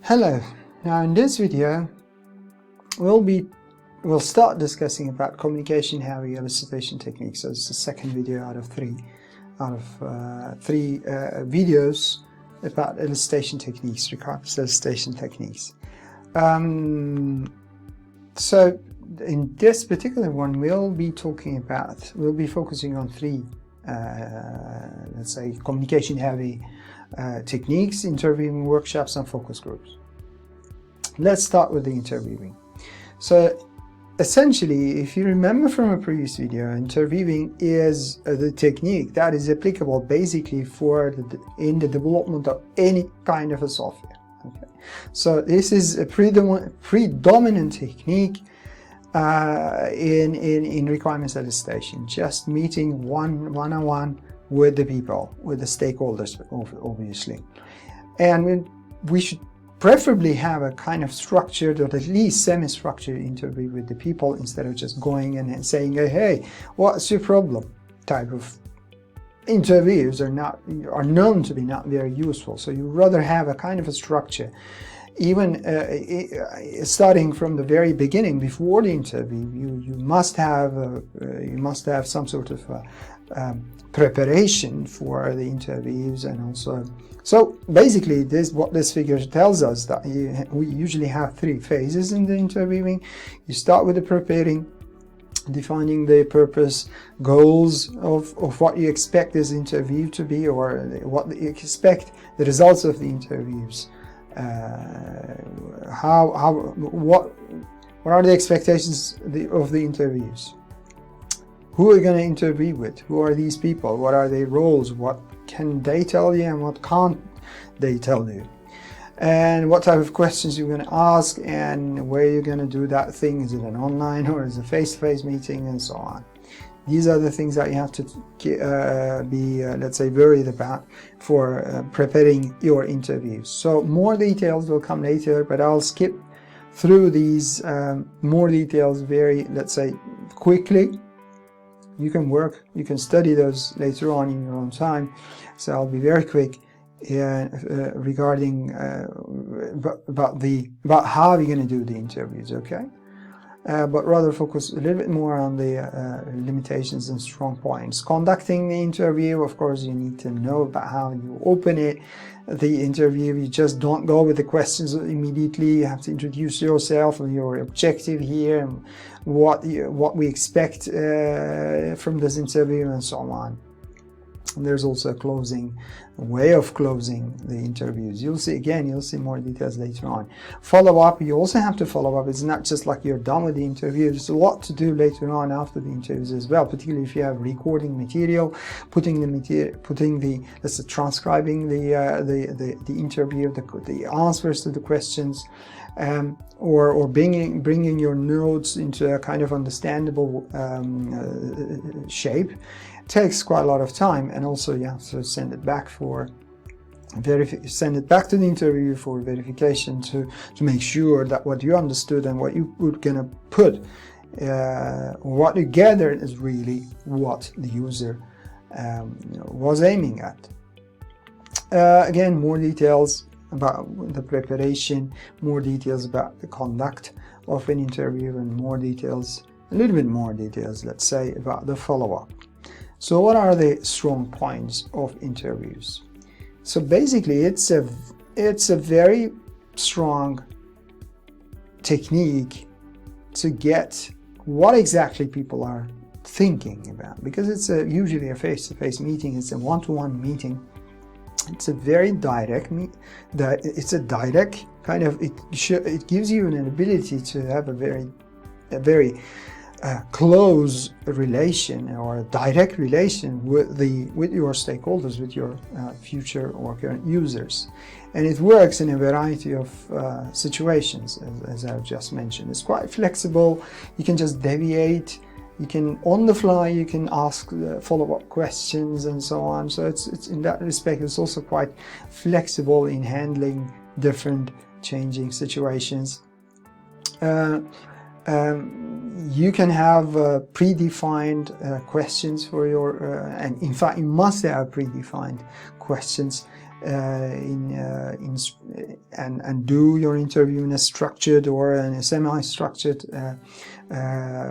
Hello. Now in this video we'll start discussing about communication heavy elicitation techniques. So it's the second video out of three videos about elicitation techniques, recurrent elicitation techniques. So in this particular one we'll be focusing on three let's say communication heavy techniques: interviewing, workshops, and focus groups. Let's start with the interviewing. So essentially, if you remember from a previous video, interviewing is the technique that is applicable basically in the development of any kind of a software. Okay. So this is a predominant technique in requirements elicitation, just meeting one-on-one with the people, with the stakeholders, obviously. And we should preferably have a kind of structured or at least semi-structured interview with the people, instead of just going in and saying, hey, what's your problem? Type of interviews are known to be not very useful. So you rather have a kind of a structure, even starting from the very beginning. Before the interview, you must have some sort of preparation for the interviews. And also, so basically what this figure tells us, that we usually have three phases in the interviewing. You start with the preparing, defining the purpose, goals of what you expect this interview to be, or what you expect the results of the interviews. What are the expectations of the interviews? Who are you going to interview with? Who are these people? What are their roles? What can they tell you and what can't they tell you? And what type of questions you're going to ask, and where you're going to do that thing. Is it an online or is it a face-to-face meeting, and so on. These are the things that you have to be, let's say, worried about for preparing your interviews. So more details will come later, but I'll skip through these more details very, let's say, quickly. You can study those later on in your own time. So I'll be very quick regarding about how you're going to do the interviews, okay? But rather focus a little bit more on the limitations and strong points. Conducting the interview, of course, you need to know about how you open it. The interview, you just don't go with the questions immediately. You have to introduce yourself and your objective here, and what we expect from this interview, and so on. And there's also a way of closing the interviews. You'll see more details later on. Follow up, you also have to follow up. It's not just like you're done with the interview. There's a lot to do later on after the interviews as well, particularly if you have recording material, transcribing the interview, the answers to the questions, or bringing your notes into a kind of understandable shape. Takes quite a lot of time, and also you have to send it back to the interview for verification to make sure that what you understood and what you were gonna put, what you gathered, is really what the user was aiming at. Again, more details about the preparation, more details about the conduct of an interview, and a little bit more details, let's say, about the follow-up. So what are the strong points of interviews? So basically it's a very strong technique to get what exactly people are thinking about, because it's usually a face-to-face meeting. It's a one-to-one meeting. It's a very direct kind of, it gives you an ability to have a very close relation, or a direct relation with your stakeholders, with your future or current users. And it works in a variety of situations, as I've just mentioned. It's quite flexible. You can just deviate. You can, on the fly, you can ask follow-up questions and so on. So it's in that respect, it's also quite flexible in handling different changing situations. You can have predefined questions for your, and in fact you must have predefined questions and do your interview in a structured or in a semi-structured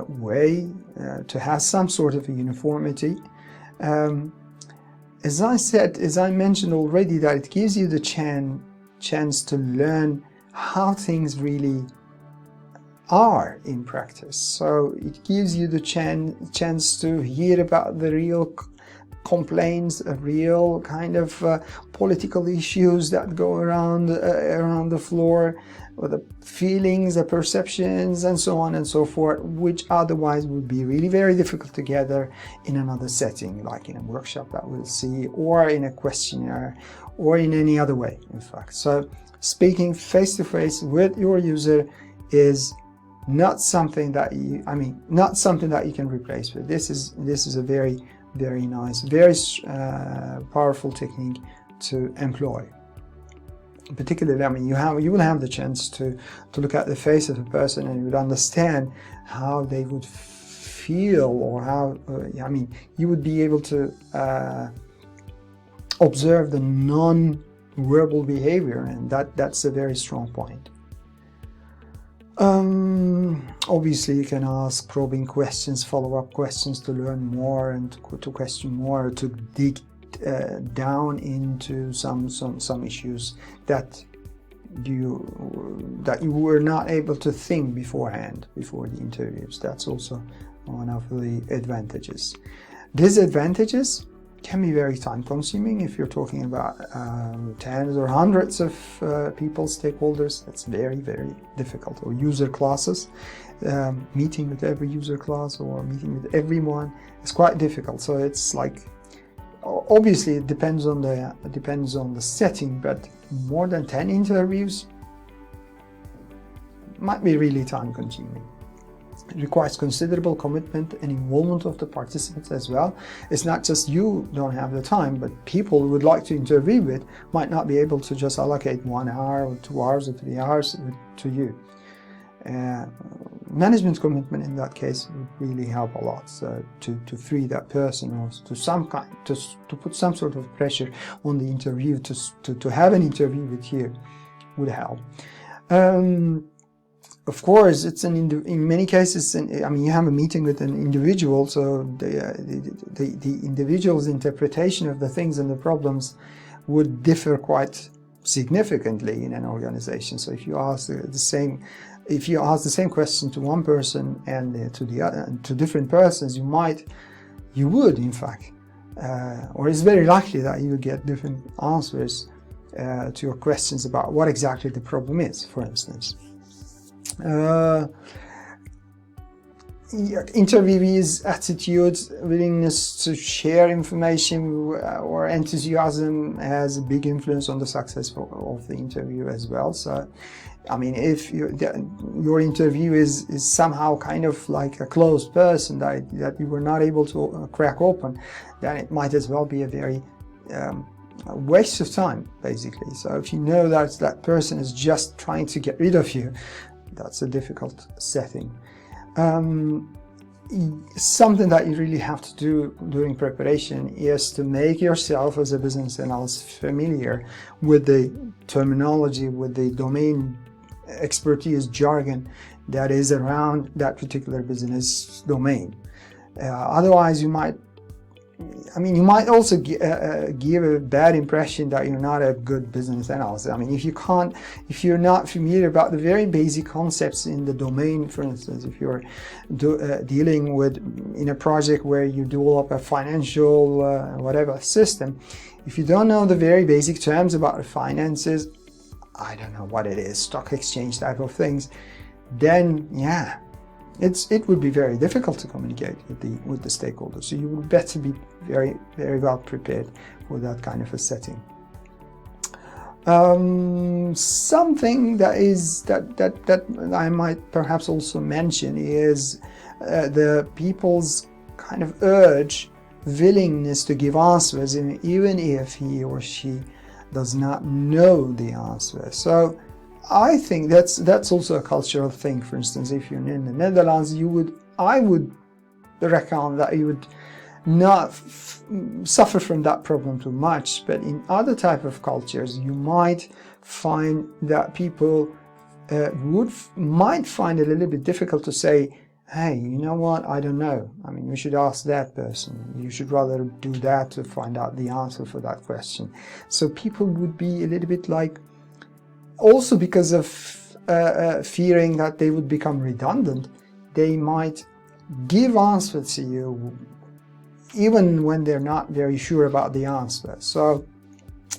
way to have some sort of a uniformity. As I mentioned already, that it gives you the chance to learn how things really are in practice. So it gives you the chance to hear about the real complaints, real kind of political issues that go around the floor, or the feelings, the perceptions, and so on and so forth, which otherwise would be really very difficult to gather in another setting, like in a workshop that we'll see, or in a questionnaire, or in any other way, in fact. So speaking face-to-face with your user is not something that you can replace with. This is a very, very nice, very powerful technique to employ. Particularly, you will have the chance to look at the face of a person, and you would understand how they would feel, or how you would be able to observe the non-verbal behavior, and that's a very strong point. Obviously, you can ask probing questions, follow-up questions to learn more and to question more, to dig down into some issues that you were not able to think beforehand, before the interviews. That's also one of the advantages. Disadvantages can be very time-consuming. If you're talking about tens or hundreds of people, stakeholders, that's very, very difficult. Or user classes, meeting with every user class or meeting with everyone is quite difficult. So it's like, obviously it depends on the setting, but more than 10 interviews might be really time-consuming. It requires considerable commitment and involvement of the participants as well. It's not just you don't have the time, but people who would like to interview with might not be able to just allocate 1 hour or 2 hours or 3 hours to you. Management commitment in that case would really help a lot, so to free that person, or to put some sort of pressure on the interview to have an interview with you would help. Of course, it's in many cases, you have a meeting with an individual, so the individual's interpretation of the things and the problems would differ quite significantly in an organization. So if you ask the same question to one person and to different persons, you would in fact, or it's very likely that you would get different answers to your questions about what exactly the problem is, for instance. Interviewees' attitudes, willingness to share information, or enthusiasm has a big influence on the success of the interview as well. So, if your interview is somehow kind of like a closed person that you were not able to crack open, then it might as well be a very waste of time, basically. So if you know that person is just trying to get rid of you, that's a difficult setting. Something that you really have to do during preparation is to make yourself as a business analyst familiar with the terminology, with the domain expertise jargon that is around that particular business domain. Otherwise, you might also give a bad impression that you're not a good business analyst. If you're not familiar about the very basic concepts in the domain, for instance, if you're dealing with in a project where you develop a financial whatever system, if you don't know the very basic terms about the finances, I don't know what it is, stock exchange type of things, then yeah, it would be very difficult to communicate with the stakeholders. So you would better be very, very well prepared for that kind of a setting. Something that I might perhaps also mention is the people's kind of willingness to give answers, even if he or she does not know the answer. So I think that's also a cultural thing. For instance, if you're in the Netherlands, I would reckon that you would not suffer from that problem too much. But in other type of cultures, you might find that people might find it a little bit difficult to say, hey, you know what, I don't know. I mean, you should ask that person. You should rather do that to find out the answer for that question. So people would be a little bit like, also because of fearing that they would become redundant, they might give answers to you even when they're not very sure about the answer. So,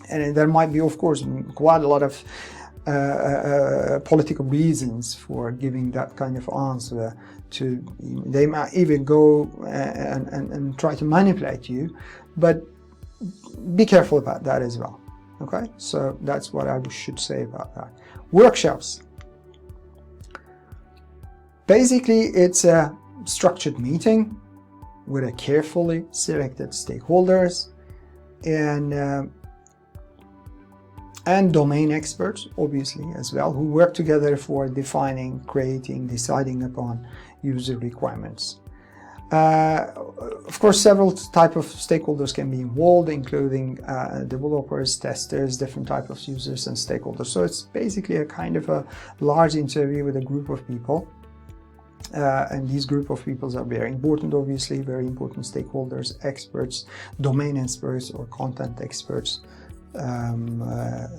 and there might be, of course, quite a lot of political reasons for giving that kind of answer. They might even go and try to manipulate you, but be careful about that as well. Okay, so that's what I should say about that. Workshops. Basically, it's a structured meeting with a carefully selected stakeholders and domain experts, obviously, as well, who work together for defining, creating, deciding upon user requirements. Of course, several types of stakeholders can be involved, including developers, testers, different types of users and stakeholders. So it's basically a kind of a large interview with a group of people. And these group of people are very important, obviously, very important stakeholders, experts, domain experts or content experts.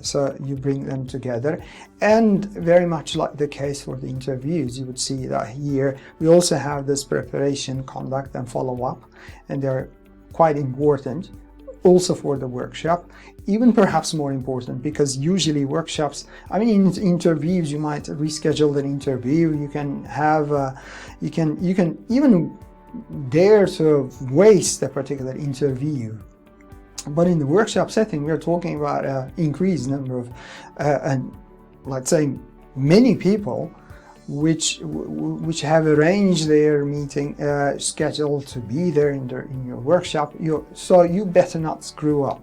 So you bring them together, and very much like the case for the interviews, you would see that here we also have this preparation, conduct and follow-up, and they're quite important also for the workshop, even perhaps more important, because usually workshops, I mean, in interviews you might reschedule an interview, you can have you can even dare to waste a particular interview. But in the workshop setting, we're talking about an increased number of, and let's say many people, which have arranged their meeting schedule to be there in your workshop. So you better not screw up.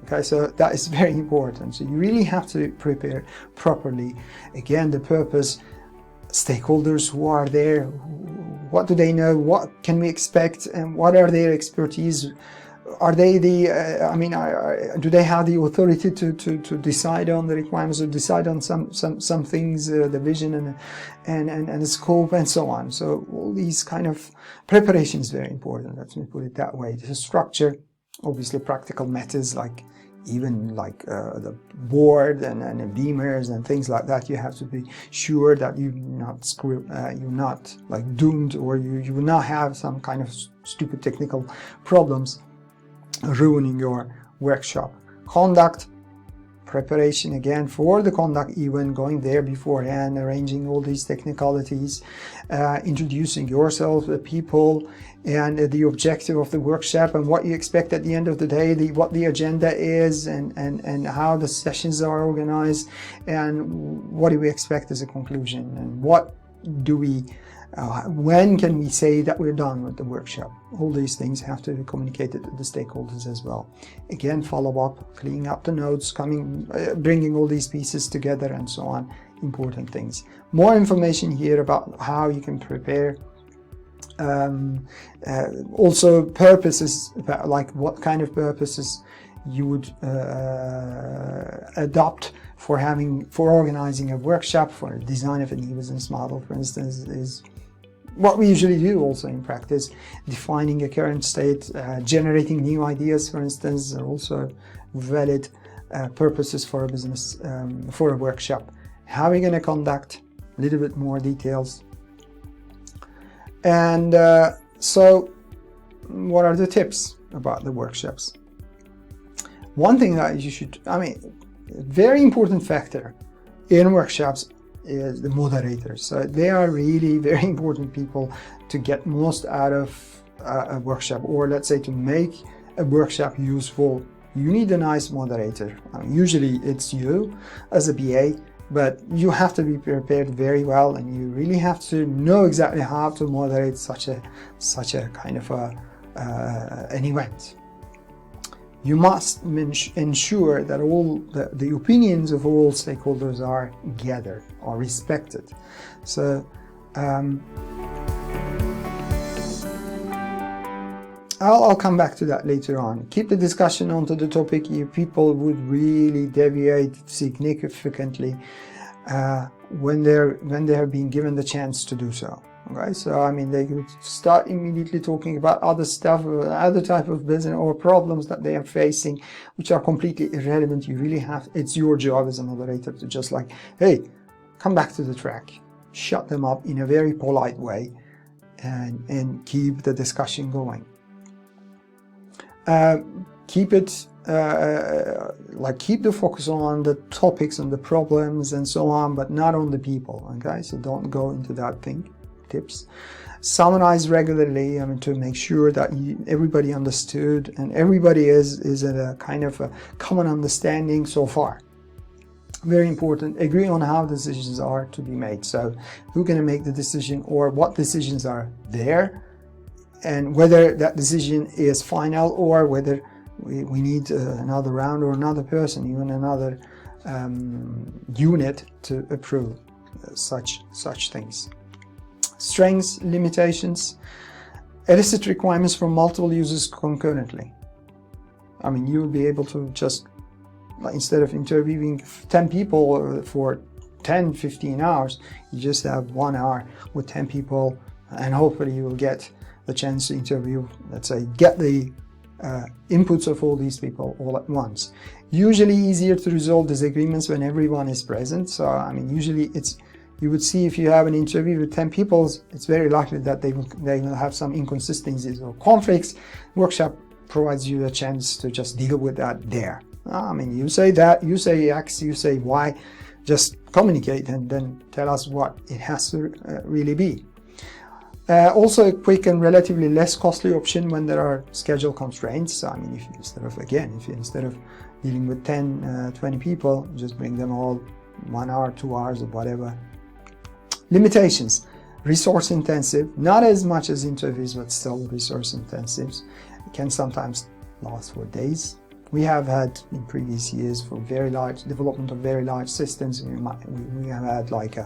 Okay, so that is very important. So you really have to prepare properly. Again, the purpose, stakeholders who are there, what do they know, what can we expect, and what are their expertise. Are they do they have the authority to decide on the requirements or decide on some things, the vision and the scope and so on. So all these kind of preparation is very important. Let me put it that way. The structure, obviously practical methods like the board and beamers and things like that. You have to be sure that you're not like doomed, or you will not have some kind of stupid technical problems ruining your workshop. Conduct, preparation again for the conduct, even going there beforehand, arranging all these technicalities, introducing yourself, the people, and the objective of the workshop, and what you expect at the end of the day, what the agenda is, and how the sessions are organized, and what do we expect as a conclusion, and what do we when can we say that we're done with the workshop. All these things have to be communicated to the stakeholders as well. Again, follow up, cleaning up the notes, bringing all these pieces together and so on. Important things. More information here about how you can prepare. Also purposes, like what kind of purposes you would adopt for organizing a workshop, for a design of a new business model, for instance, is what we usually do also in practice. Defining a current state, generating new ideas, for instance, are also valid purposes for a business, for a workshop. How are we going to conduct? A little bit more details. And so what are the tips about the workshops? One thing that you should, a very important factor in workshops is the moderators. So they are really very important people to get most out of a workshop, or let's say to make a workshop useful. You need a nice moderator. Usually it's you as a BA, but you have to be prepared very well, and you really have to know exactly how to moderate such a kind of an event. You must ensure that all the opinions of all stakeholders are gathered or respected. So I'll come back to that later on. Keep the discussion onto the topic. People would really deviate significantly when they have been given the chance to do so. Okay, so I mean, they could start immediately talking about other stuff, other type of business or problems that they are facing, which are completely irrelevant. You really have, it's your job as a moderator to just like, hey, come back to the track, shut them up in a very polite way, and keep the discussion going. Keep it keep the focus on the topics and the problems and so on, but not on the people. Okay, so don't go into that thing. Tips: summarize regularly, I mean, to make sure that everybody understood and everybody is at a kind of a common understanding so far. Very important. Agree on how decisions are to be made. So who's going to make the decision, or what decisions are there, and whether that decision is final, or whether we need another round or another person, even another unit to approve such things. Strengths, limitations, elicit requirements from multiple users concurrently. I mean, you will be able to just, instead of interviewing 10 people for 10-15 hours, you just have 1 hour with 10 people, and hopefully you will get the chance to interview, let's say, get the inputs of all these people all at once. Usually easier to resolve disagreements when everyone is present. So I mean, usually you would see, if you have an interview with 10 people, it's very likely that they will have some inconsistencies or conflicts. Workshop provides you a chance to just deal with that there. I mean, you say that, you say X, you say Y, just communicate and then tell us what it has to really be. Also a quick and relatively less costly option when there are schedule constraints. So, I mean, if instead of dealing with 10, 20 people, just bring them all 1 hour, 2 hours, or whatever. Limitations: resource intensive, not as much as interviews, but still resource intensive. It can sometimes last for days. We have had in previous years, for very large development of very large systems, we have had like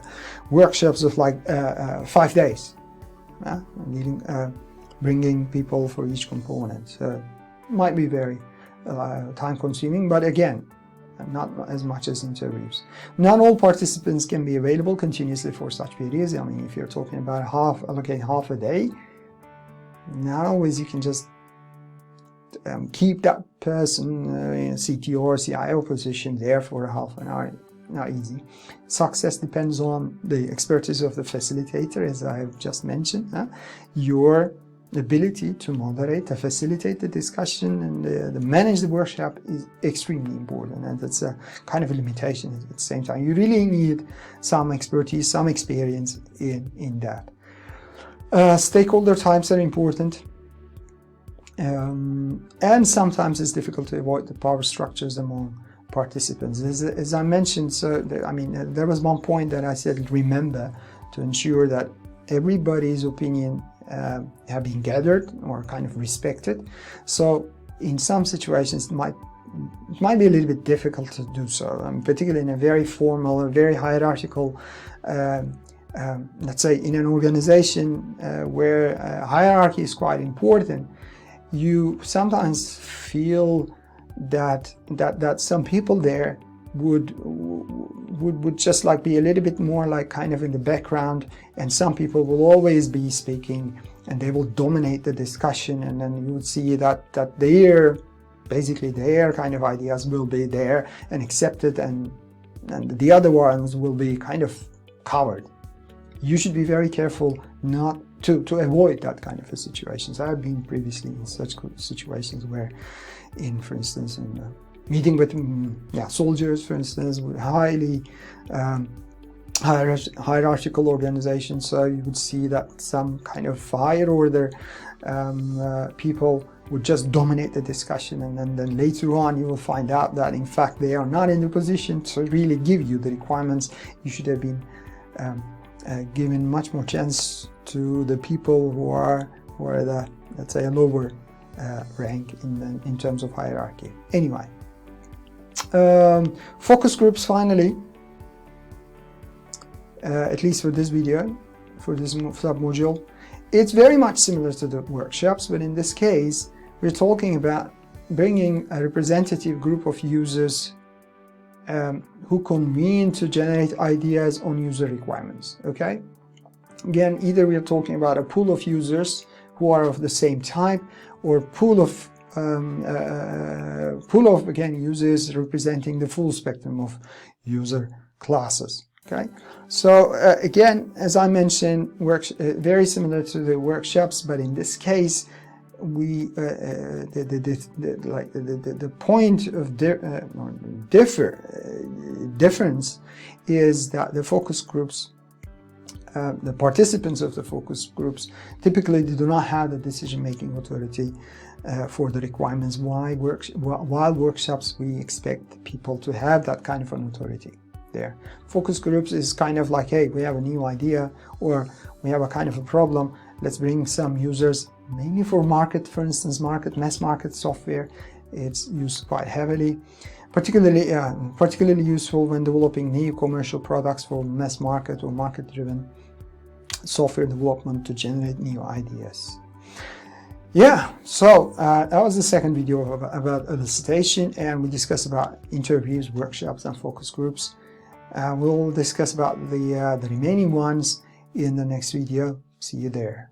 workshops of like 5 days, bringing people for each component. So might be very time consuming, but again, not as much as interviews. Not all participants can be available continuously for such periods. I mean, if you're talking about allocate half a day, not always you can just keep that person in a CTO or CIO position there for half an hour. Not easy. Success depends on the expertise of the facilitator, as I have just mentioned. Your ability to moderate, to facilitate the discussion, and manage the workshop is extremely important, and that's a kind of a limitation at the same time. You really need some expertise, some experience in that. Stakeholder types are important, and sometimes it's difficult to avoid the power structures among participants. As I mentioned, I mean, there was one point that I said, remember to ensure that everybody's opinion have been gathered or kind of respected. So in some situations it might be a little bit difficult to do so, particularly in a very formal, very hierarchical, let's say in an organization where hierarchy is quite important. You sometimes feel that some people there would just like be a little bit more like kind of in the background, and some people will always be speaking and they will dominate the discussion, and then you would see that their kind of ideas will be there and accepted, and the other ones will be kind of covered. You should be very careful not to avoid that kind of a situation. So I've been previously in such situations where, for instance, in meeting with soldiers, for instance, with highly hierarchical organizations. So you would see that some kind of higher order people would just dominate the discussion, and then later on you will find out that in fact they are not in the position to really give you the requirements. You should have been given much more chance to the people who are the, let's say, a lower rank in terms of hierarchy. Anyway, focus groups finally, at least for this video, for this sub-module. it's very much similar to the workshops, but in this case, we're talking about bringing a representative group of users who convene to generate ideas on user requirements, okay? Again, either we are talking about a pool of users who are of the same type, or pool of again users representing the full spectrum of user classes. Okay, so again, as I mentioned, very similar to the workshops, but in this case, we the point of difference is that the focus groups, the participants of the focus groups, typically they do not have the decision-making authority for the requirements. While workshops, we expect people to have that kind of an authority there. Focus groups is kind of like, hey, we have a new idea, or we have a kind of a problem, let's bring some users, mainly for market, for instance, mass market software. It's used quite heavily, particularly useful when developing new commercial products for mass market or market-driven software development to generate new ideas. Yeah, so that was the second video about elicitation, and we discussed about interviews, workshops, and focus groups. We'll discuss about the remaining ones in the next video. See you there.